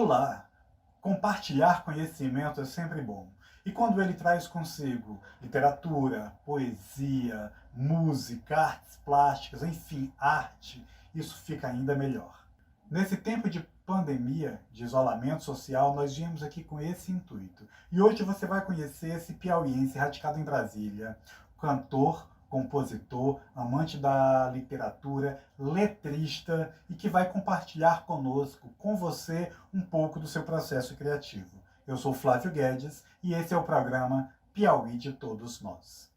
Olá! Compartilhar conhecimento é sempre bom. E quando ele traz consigo literatura, poesia, música, artes plásticas, enfim, arte, isso fica ainda melhor. Nesse tempo de pandemia, de isolamento social, nós viemos aqui com esse intuito. E hoje você vai conhecer esse piauiense radicado em Brasília, cantor, compositor, amante da literatura, letrista e que vai compartilhar conosco, com você, um pouco do seu processo criativo. Eu sou Flávio Guedes e esse é o programa Piauí de Todos Nós.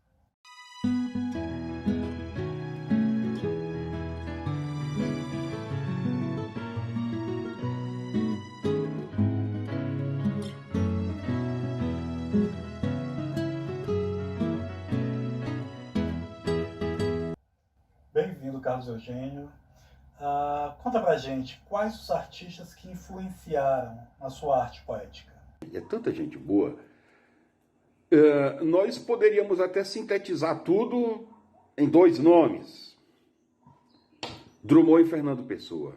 Bem-vindo, Carlos Eugênio. Conta pra gente, quais os artistas que influenciaram a sua arte poética? É tanta gente boa. Nós poderíamos até sintetizar tudo em dois nomes: Drummond e Fernando Pessoa.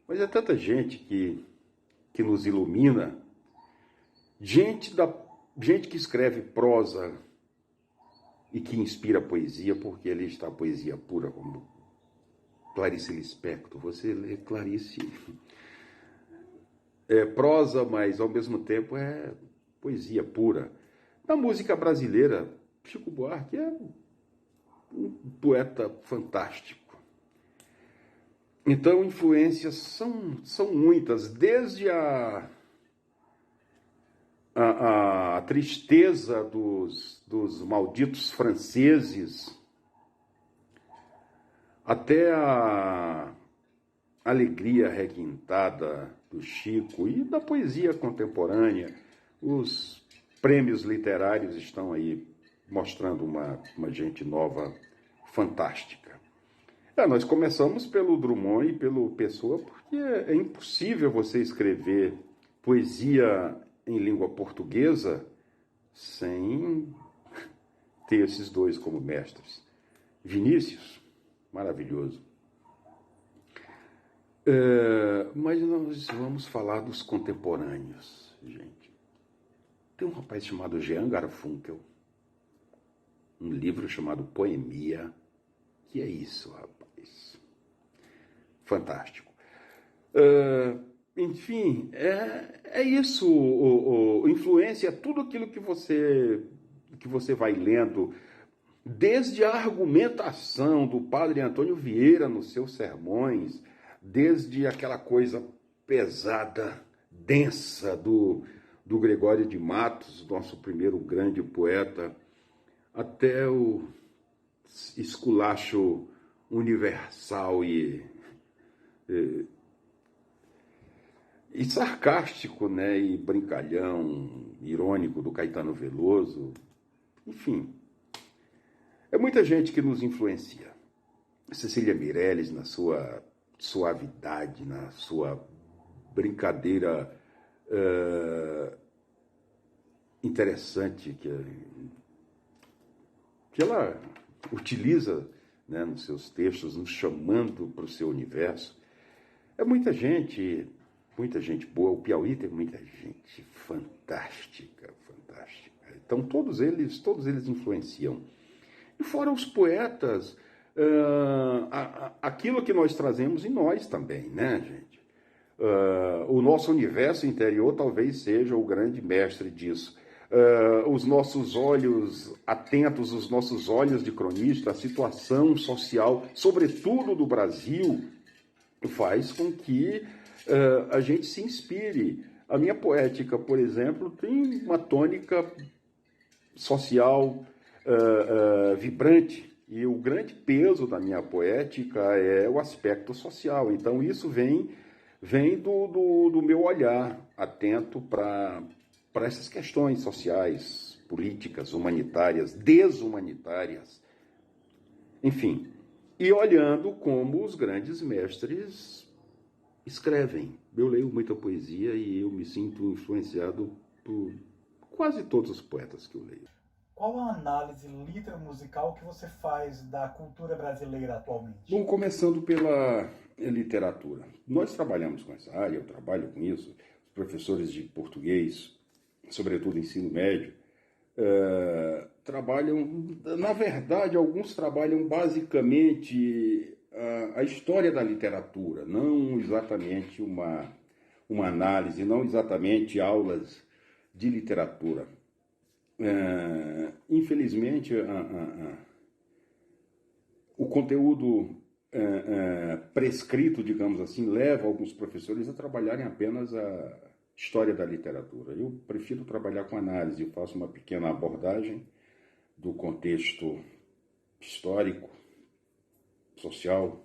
Mas é tanta gente que nos ilumina, gente que escreve prosa e que inspira poesia, porque ali está a poesia pura, como Clarice Lispector. Você lê Clarice, é prosa, mas ao mesmo tempo é poesia pura. Na música brasileira, Chico Buarque é um poeta fantástico. Então, influências são muitas, desde a tristeza dos malditos franceses, até a alegria requintada do Chico e da poesia contemporânea. Os prêmios literários estão aí mostrando uma gente nova, fantástica. Nós começamos pelo Drummond e pelo Pessoa, porque é impossível você escrever poesia em língua portuguesa sem ter esses dois como mestres. Vinícius, maravilhoso. Mas nós vamos falar dos contemporâneos, gente. Tem um rapaz chamado Jean Garfunkel, um livro chamado Poemia. Que é isso, rapaz? Fantástico. Enfim, é isso. Influência, tudo aquilo que você vai lendo, desde a argumentação do padre Antônio Vieira nos seus sermões, desde aquela coisa pesada, densa do Gregório de Matos, nosso primeiro grande poeta, até o esculacho universal e sarcástico, né, e brincalhão, irônico do Caetano Veloso. Enfim, é muita gente que nos influencia. Cecília Meirelles, na sua suavidade, na sua brincadeira interessante que ela utiliza, né, nos seus textos, nos chamando para o seu universo. É muita gente boa. O Piauí tem muita gente fantástica. Então todos eles influenciam. E fora os poetas, aquilo que nós trazemos em nós também, né, gente? O nosso universo interior talvez seja o grande mestre disso. Os nossos olhos atentos, os nossos olhos de cronista, a situação social, sobretudo do Brasil, faz com que a gente se inspire. A minha poética, por exemplo, tem uma tônica social vibrante, e o grande peso da minha poética é o aspecto social. Então isso vem do meu olhar atento para essas questões sociais, políticas, humanitárias, desumanitárias, enfim, e olhando como os grandes mestres escrevem. Eu leio muita poesia e eu me sinto influenciado por quase todos os poetas que eu leio. Qual a análise literato-musical que você faz da cultura brasileira atualmente? Bom, começando pela literatura. Nós trabalhamos com essa área, eu trabalho com isso. professores de português, sobretudo ensino médio, trabalham, na verdade, alguns trabalham basicamente a história da literatura, não exatamente uma análise, não exatamente aulas de literatura. Infelizmente, o conteúdo prescrito, digamos assim, leva alguns professores a trabalharem apenas a história da literatura. Eu prefiro trabalhar com análise, eu faço uma pequena abordagem do contexto histórico, social,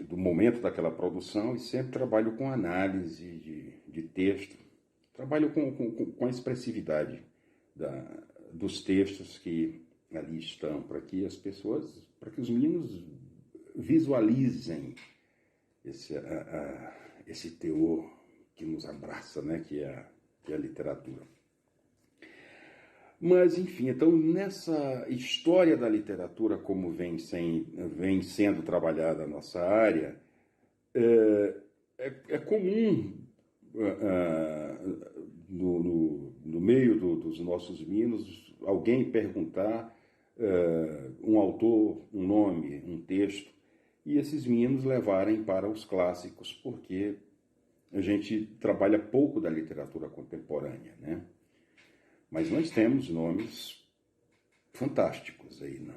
do momento daquela produção, e sempre trabalho com análise de texto. Trabalho com a expressividade dos textos que ali estão, para que as pessoas, para que os meninos visualizem esse teor que nos abraça, né, que é a literatura. Mas, enfim, então, nessa história da literatura, como vem sendo trabalhada a nossa área, é comum no meio dos nossos meninos alguém perguntar um autor, um nome, um texto, e esses meninos levarem para os clássicos, porque a gente trabalha pouco da literatura contemporânea, né? Mas nós temos nomes fantásticos aí na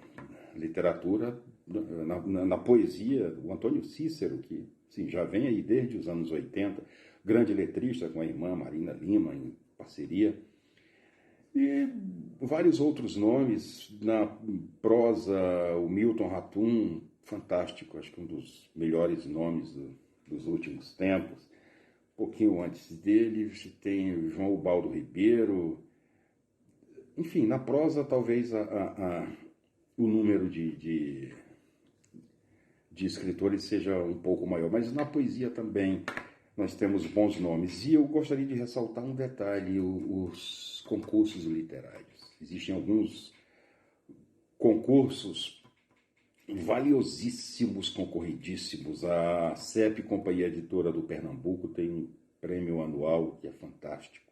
literatura, na poesia. O Antônio Cícero, que sim, já vem aí desde os anos 80, grande letrista com a irmã Marina Lima, em parceria. E vários outros nomes. Na prosa, o Milton Ratum, fantástico, acho que um dos melhores nomes dos últimos tempos. Um pouquinho antes dele, tem o João Ubaldo Ribeiro. Enfim, na prosa, talvez o número de escritores seja um pouco maior, mas na poesia também nós temos bons nomes. E eu gostaria de ressaltar um detalhe: os concursos literários. Existem alguns concursos valiosíssimos, concorridíssimos. A CEP, Companhia Editora do Pernambuco, tem um prêmio anual que é fantástico.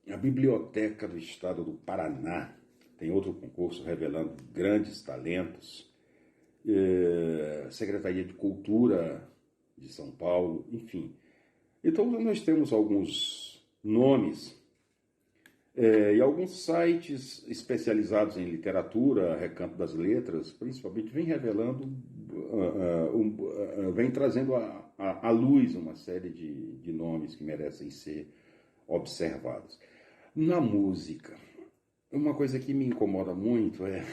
A Biblioteca do Estado do Paraná tem outro concurso revelando grandes talentos. A Secretaria de Cultura de São Paulo, enfim. Então, nós temos alguns nomes e alguns sites especializados em literatura, Recanto das Letras, principalmente, vem revelando, vem trazendo à luz uma série de nomes que merecem ser observados. Na música, uma coisa que me incomoda muito é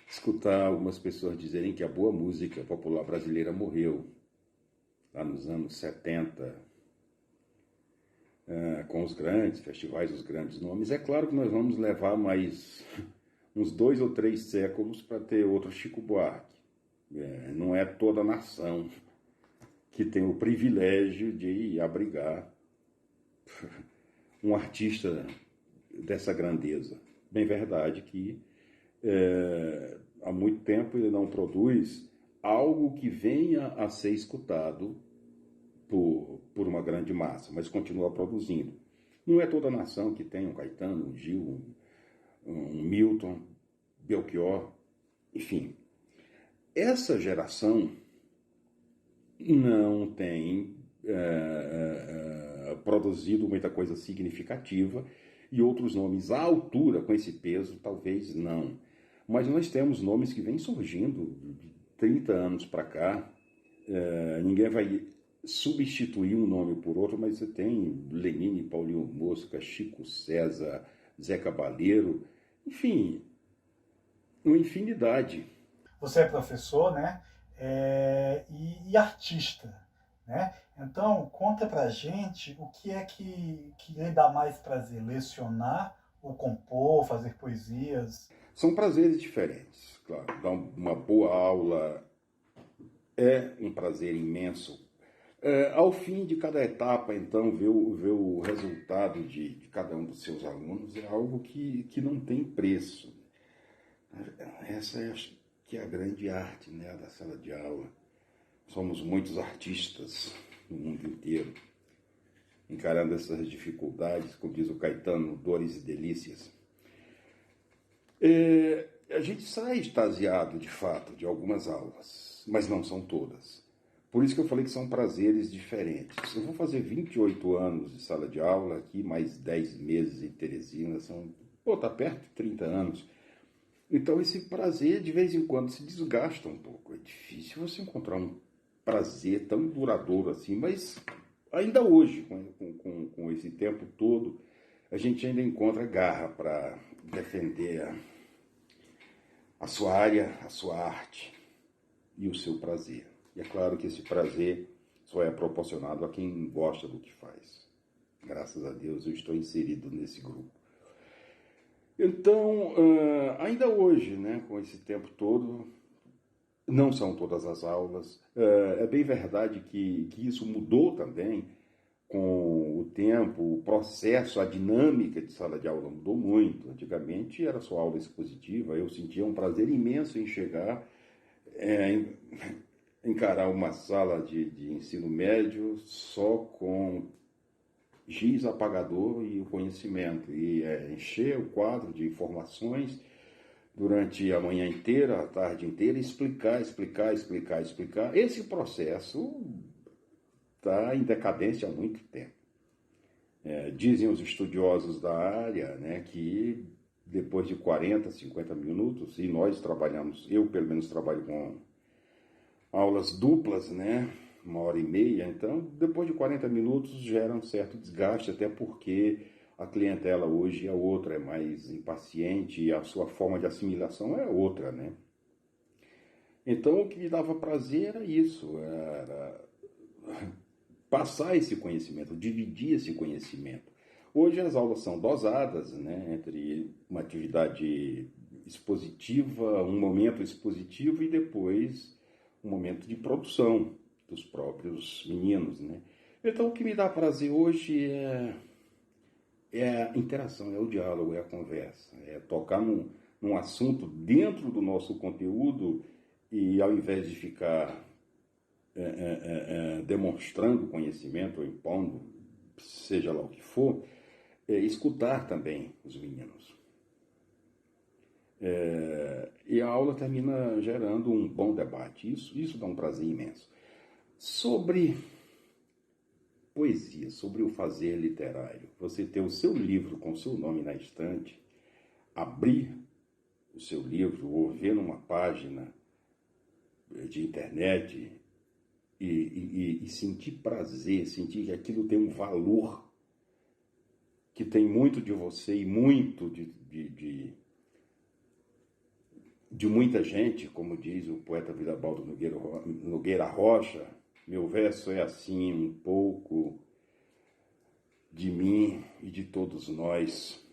escutar algumas pessoas dizerem que a boa música popular brasileira morreu lá nos anos 70, com os grandes festivais, os grandes nomes. É claro que nós vamos levar mais uns 2 ou 3 séculos para ter outro Chico Buarque. Não é toda a nação que tem o privilégio de abrigar um artista dessa grandeza. Bem verdade que há muito tempo ele não produz algo que venha a ser escutado por uma grande massa, mas continua produzindo. Não é toda a nação que tem um Caetano, um Gil, um Milton, Belchior, enfim. Essa geração não tem produzido muita coisa significativa, e outros nomes à altura, com esse peso, talvez não. Mas nós temos nomes que vêm surgindo de 30 anos para cá. Ninguém vai substituir um nome por outro, mas você tem Lenine, Paulinho Mosca, Chico César, Zé Cabaleiro, enfim, uma infinidade. Você é professor, né? E artista, né? Então, conta pra gente o que é que lhe dá mais prazer, lecionar ou compor, fazer poesias? São prazeres diferentes, claro. Dar uma boa aula é um prazer imenso. Ao fim de cada etapa, então, ver o resultado de cada um dos seus alunos é algo que não tem preço. Essa é, acho que é a grande arte, né, da sala de aula. Somos muitos artistas no mundo inteiro, encarando essas dificuldades, como diz o Caetano, dores e delícias. A gente sai extasiado, de fato, de algumas aulas, mas não são todas. Por isso que eu falei que são prazeres diferentes. Eu vou fazer 28 anos de sala de aula aqui, mais 10 meses em Teresina, tá perto de 30 anos. Então esse prazer, de vez em quando, se desgasta um pouco. É difícil você encontrar um prazer tão duradouro assim, mas ainda hoje, com esse tempo todo, a gente ainda encontra garra para defender a sua área, a sua arte e o seu prazer. E é claro que esse prazer só é proporcionado a quem gosta do que faz. Graças a Deus eu estou inserido nesse grupo. Então, ainda hoje, né, com esse tempo todo, não são todas as aulas. É bem verdade que isso mudou também com o tempo, o processo, a dinâmica de sala de aula mudou muito. Antigamente era só aula expositiva, eu sentia um prazer imenso em chegar, encarar uma sala de ensino médio só com giz apagador e o conhecimento, e encher o quadro de informações durante a manhã inteira, a tarde inteira, explicar. Esse processo está em decadência há muito tempo. Dizem os estudiosos da área, né, que depois de 40, 50 minutos, e nós trabalhamos, eu pelo menos trabalho com aulas duplas, né, 1h30, então depois de 40 minutos gera um certo desgaste, até porque a clientela hoje é outra, é mais impaciente e a sua forma de assimilação é outra, né? Então o que me dava prazer era isso, era passar esse conhecimento, dividir esse conhecimento. Hoje as aulas são dosadas, né, entre uma atividade expositiva, um momento expositivo e depois um momento de produção dos próprios meninos, né? Então o que me dá prazer hoje é a interação, é o diálogo, é a conversa, é tocar num assunto dentro do nosso conteúdo e ao invés de ficar demonstrando conhecimento ou impondo, seja lá o que for, escutar também os meninos. E a aula termina gerando um bom debate. Isso dá um prazer imenso. Sobre poesia, sobre o fazer literário, você ter o seu livro com o seu nome na estante, abrir o seu livro ou ver numa página de internet e sentir prazer, sentir que aquilo tem um valor, que tem muito de você e muito de muita gente, como diz o poeta Vidabaldo Nogueira Rocha, meu verso é assim, um pouco de mim e de todos nós.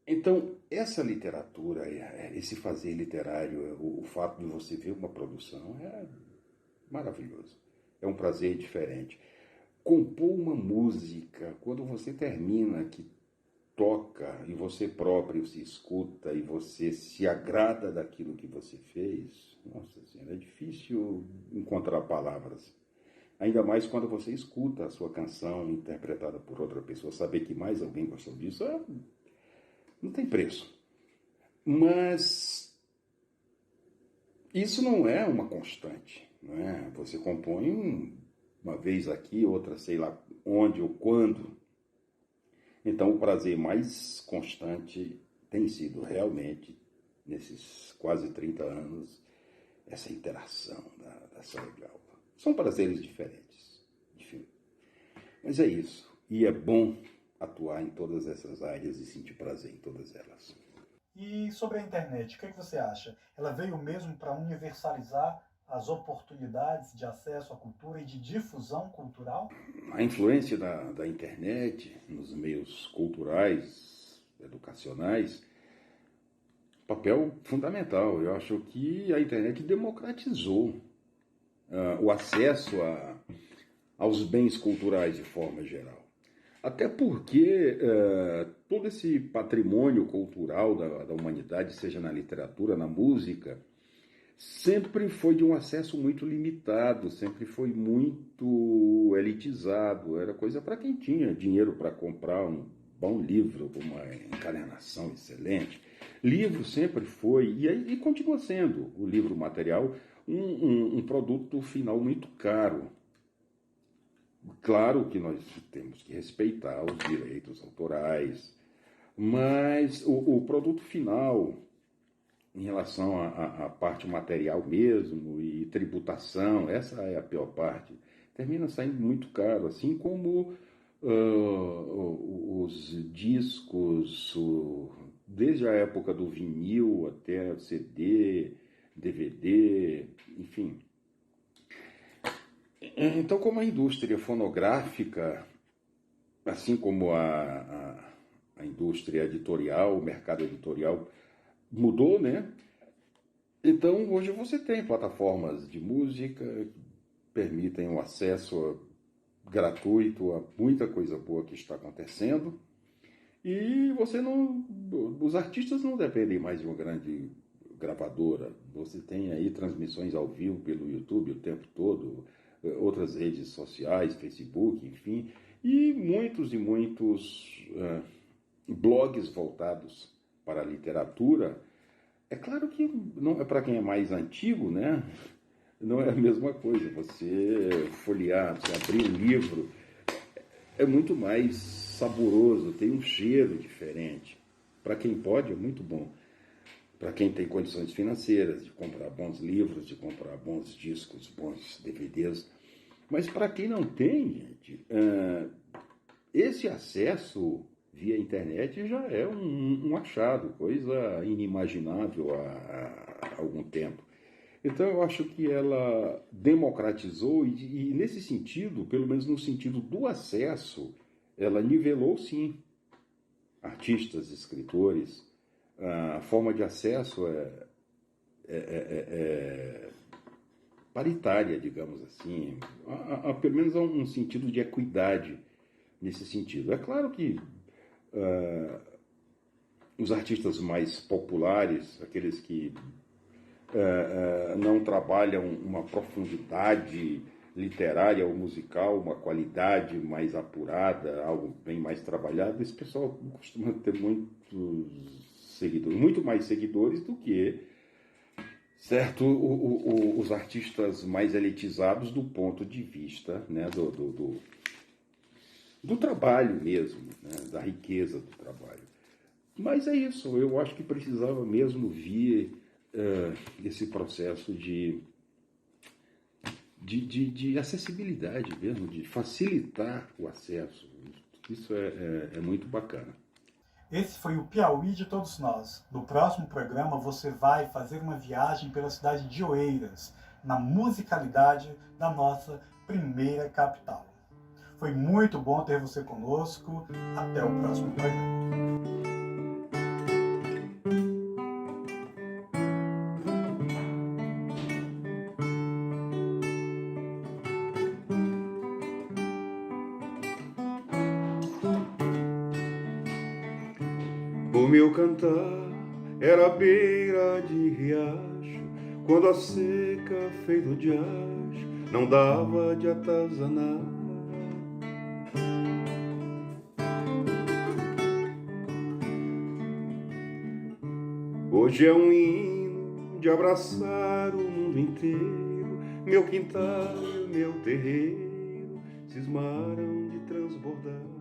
Então, essa literatura, esse fazer literário, o fato de você ver uma produção é maravilhoso. É um prazer diferente. Compor uma música, quando você termina, que toca, e você próprio se escuta, e você se agrada daquilo que você fez, nossa Senhora, é difícil encontrar palavras. Ainda mais quando você escuta a sua canção interpretada por outra pessoa, saber que mais alguém gostou disso, não tem preço. Mas isso não é uma constante, não é? Você compõe uma vez aqui, outra sei lá onde ou quando. Então o prazer mais constante tem sido realmente, nesses quase 30 anos, essa interação da sala de aula. São prazeres diferentes, enfim. Mas é isso. E é bom atuar em todas essas áreas e sentir prazer em todas elas. E sobre a internet, o que você acha? Ela veio mesmo para universalizar as oportunidades de acesso à cultura e de difusão cultural? A influência da internet nos meios culturais, educacionais, papel fundamental. Eu acho que a internet democratizou o acesso aos bens culturais de forma geral. Até porque todo esse patrimônio cultural da humanidade, seja na literatura, na música, sempre foi de um acesso muito limitado, sempre foi muito elitizado. Era coisa para quem tinha dinheiro para comprar um bom livro, uma encadernação excelente. Livro sempre foi, e continua sendo, o livro material, um produto final muito caro. Claro que nós temos que respeitar os direitos autorais, mas o produto final, em relação à parte material mesmo e tributação, essa é a pior parte, termina saindo muito caro, assim como os discos, desde a época do vinil até CD, DVD, enfim. Então, como a indústria fonográfica, assim como a indústria editorial, o mercado editorial mudou, né? Então, hoje você tem plataformas de música que permitem o acesso gratuito a muita coisa boa que está acontecendo. E os artistas não dependem mais de uma grande gravadora. Você tem aí transmissões ao vivo pelo YouTube o tempo todo, outras redes sociais, Facebook, enfim, e muitos blogs voltados para a literatura. É claro que não é para quem é mais antigo, né? Não é a mesma coisa. Você folhear, você abrir um livro, é muito mais saboroso, tem um cheiro diferente. Para quem pode, é muito bom. Para quem tem condições financeiras de comprar bons livros, de comprar bons discos, bons DVDs. Mas para quem não tem, gente, esse acesso via internet já é um achado, coisa inimaginável há algum tempo. Então eu acho que ela democratizou e nesse sentido, pelo menos no sentido do acesso, ela nivelou sim artistas, escritores. A forma de acesso é paritária, digamos assim, pelo menos há um sentido de equidade nesse sentido. É claro que os artistas mais populares, aqueles que não trabalham uma profundidade literária ou musical, uma qualidade mais apurada, algo bem mais trabalhado, esse pessoal costuma ter muitos seguidores, muito mais seguidores do que certo os artistas mais elitizados do ponto de vista, né, do trabalho mesmo, né, da riqueza do trabalho. Mas é isso, eu acho que precisava mesmo vir esse processo de acessibilidade mesmo, de facilitar o acesso. Isso é muito bacana. Esse foi o Piauí de todos nós. No próximo programa você vai fazer uma viagem pela cidade de Oeiras, na musicalidade da nossa primeira capital. Foi muito bom ter você conosco. Até o próximo programa. O meu cantar era à beira de riacho, quando a seca feito de acho não dava de atazanar. Hoje é um hino de abraçar o mundo inteiro. Meu quintal e meu terreiro cismaram de transbordar.